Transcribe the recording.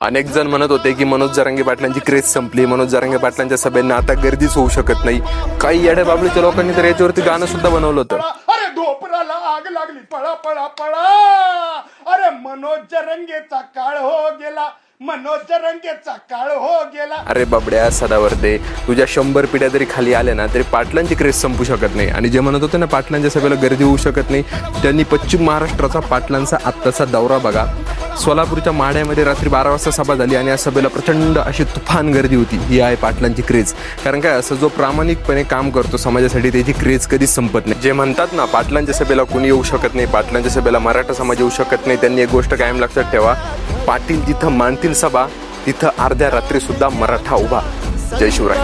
अनेक जण म्हणत होते की मनोज जरांगे पाटलांची क्रेज संपली, मनोज जरांगे पाटलांच्या सभेंना आता गर्दीच होऊ शकत नाही. काही येड्या बाबळीच्या लोकांनी तर याच्यावरती गाणं सुद्धा बनवलं होतं. अरे ढोपराला आग लागली, पळा पळा पळा. अरे मनोज जरंगेचा काळ हो गेला, मनोज जरंगेचा काळ हो गेला. अरे बाबड्या सदावर्ते, तुझ्या 100 पिढ्या जरी खाली आल्या ना तरी पाटलांची क्रेज संपू शकत नाही. आणि जे म्हणत होते ना पाटलांच्या सभेला गर्दी होऊ शकत नाही, त्यांनी पश्चिम महाराष्ट्राचा पाटलांचा आत्ताचा दौरा बघा. सोलापूरच्या माढ्यामध्ये रात्री 12 वाजता सभा झाली आणि या सभेला प्रचंड अशी तुफान गर्दी होती. ही आहे पाटलांची क्रेज. कारण काय, असं जो प्रामाणिकपणे काम करतो समाजासाठी त्याची क्रेज कधीच संपत नाही. जे म्हणतात ना पाटलांच्या सभेला कोणी येऊ शकत नाही, पाटलांच्या सभेला मराठा समाज येऊ शकत नाही, त्यांनी एक गोष्ट कायम लक्षात ठेवा, पाटील जिथं मानतील सभा तिथं अर्ध्या रात्री सुद्धा मराठा उभा. जय शिवराय.